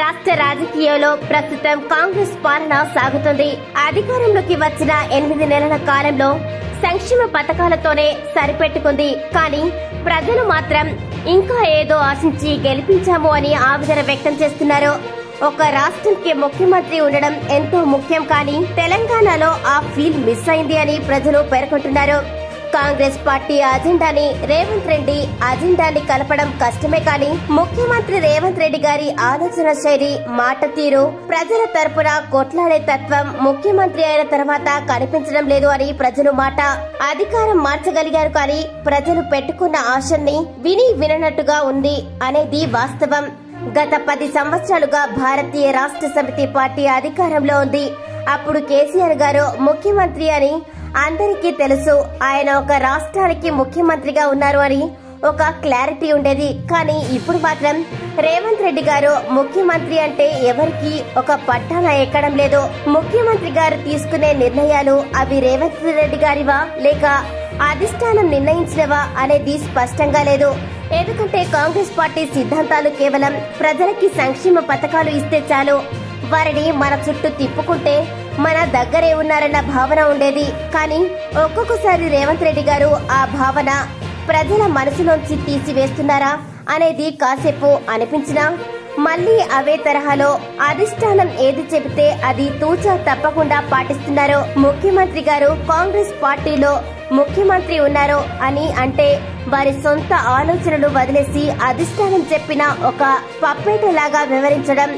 రాష్ట్ర రాజకీయాల్లో ప్రస్తుతం కాంగ్రెస్ పాలన సాగుతుంది. అధికారంలోకి వచ్చిన 8 నెలల కాలంలో సంక్షేమ పథకాలతోనే సరిపెట్టుకుంది. కానీ ప్రజలు మాత్రం ఇంకా ఏదో ఆశించి గెలిపించాము అని ఆవేదన వ్యక్తం చేస్తున్నారు. ఒక రాష్ట్రానికి ముఖ్యమంత్రి ఉండడం ఎంతో ముఖ్యం, కానీ తెలంగాణలో ఆ ఫీల్ మిస్ అయింది అని ప్రజలు పేర్కొంటున్నారు. కాంగ్రెస్ పార్టీ అజెండాని రేవంత్ రెడ్డి అజెండాని కలపడం కష్టమే, కానీ ముఖ్యమంత్రి రేవంత్ రెడ్డి గారి ఆలోచన శైలి, మాట తీరు, ప్రజల తరపున కొట్లాడే తత్వం ముఖ్యమంత్రి అయిన తర్వాత కనిపించడం లేదు అని ప్రజలు మాట. అధికారం మార్చగలిగారు, కానీ ప్రజలు పెట్టుకున్న ఆశల్ని విననట్టుగా ఉంది అనేది వాస్తవం. గత 10 సంవత్సరాలుగా భారతీయ రాష్ట్ర సమితి పార్టీ అధికారంలో ఉంది. అప్పుడు కేసీఆర్ గారు ముఖ్యమంత్రి అని అందరికీ తెలుసు. ఆయన ఒక రాష్ట్రానికి ముఖ్యమంత్రిగా ఉన్నారు అని ఒక క్లారిటీ ఉండేది. కానీ ఇప్పుడు మాత్రం రేవంత్ రెడ్డి గారు ముఖ్యమంత్రి అంటే ఎవరికి ఒక పట్టాన ఎక్కడం లేదు. ముఖ్యమంత్రి గారు తీసుకునే నిర్ణయాలు అవి రేవంత్ రెడ్డి గారివా లేక అధిష్టానం నిర్ణయించినవా అనేది స్పష్టంగా లేదు. ఎందుకంటే కాంగ్రెస్ పార్టీ సిద్ధాంతాలు కేవలం ప్రజలకి సంక్షేమ పథకాలు ఇస్తే చాలు, వారిని మన చుట్టూ తిప్పుకుంటే మన దగ్గరే ఉన్నారన్న భావన ఉండేది. కానీ ఒక్కొక్కసారి రేవంత్ రెడ్డి గారు ఆ భావన ప్రజల మనసులోంచి తీసివేస్తున్నారా అనేది కాసేపు అనిపించినా మళ్లీ అవే తరహాలో అధిష్టానం ఏది చెబితే అది తూచా తప్పకుండా పాటిస్తున్నారు. ముఖ్యమంత్రి గారు కాంగ్రెస్ పార్టీలో ముఖ్యమంత్రి ఉన్నారు అని అంటే వారి సొంత ఆలోచనలు వదిలేసి అధిష్టానం చెప్పిన ఒక పప్పేటలాగా వివరించడం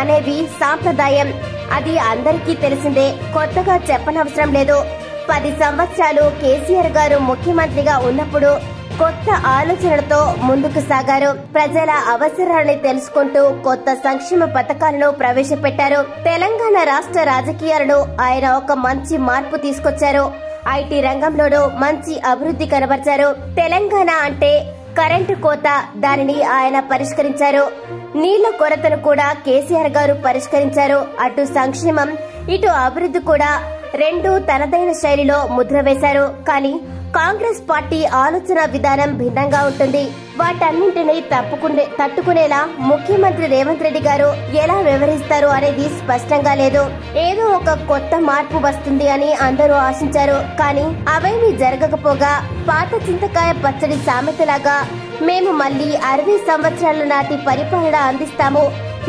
అనేవి సాంప్రదాయం. అది అందరికీ తెలిసిందే, కొత్తగా చెప్పనవసరం లేదు. 10 సంవత్సరాలు కేసీఆర్ గారు ముఖ్యమంత్రిగా ఉన్నప్పుడు కొత్త ఆలోచనలతో ముందుకు సాగారు. ప్రజల అవసరాలని తెలుసుకుంటూ కొత్త సంక్షేమ పథకాలను ప్రవేశపెట్టారు. తెలంగాణ రాష్ట్ర రాజకీయాలను ఆయన ఒక మంచి మార్పు తీసుకొచ్చారు. ఐటీ రంగంలోనూ మంచి అభివృద్ధి కనబర్చారు. తెలంగాణ అంటే కరెంటు కోత, దానిని ఆయన పరిష్కరించారు. నీళ్ల కొరతను కూడా కేసీఆర్ గారు పరిష్కరించారు. అటు సంక్షేమం ఇటు అభివృద్ధి కూడా రెండు తనదైన శైలిలో ముద్ర వేశారు. కానీ కాంగ్రెస్ పార్టీ ఆలోచన విధానం భిన్నంగా ఉంటుంది. వాటన్నింటినీ తట్టుకునేలా ముఖ్యమంత్రి రేవంత్ రెడ్డి గారు ఎలా వ్యవహరిస్తారు అనేది స్పష్టంగా లేదు. ఏదో ఒక కొత్త మార్పు వస్తుంది అని అందరూ ఆశించారు. కానీ అవేమీ జరగకపోగా పాత చింతకాయ పచ్చడి సామెతలాగా మేము మళ్లీ 60 సంవత్సరాల నాటి పరిపాలన అందిస్తాము,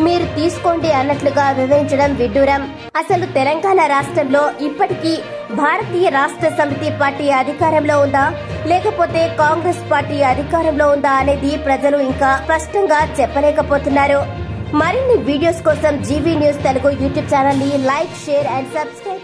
మీరు తీసుకోండి అన్నట్లుగా వివరించడం విడ్డూరం. అసలు తెలంగాణ రాష్ట్రంలో ఇప్పటికీ భారతీయ రాష్ట్ర సమితి పార్టీ అధికారంలో ఉందా లేకపోతే కాంగ్రెస్ పార్టీ అధికారంలో ఉందా అనేది ప్రజలు ఇంకా స్పష్టంగా చెప్పలేకపోతున్నారు. మరిన్ని వీడియోస్ కోసం GV news Telugu YouTube channel ని లైక్, షేర్ అండ్ సబ్స్క్రైబ్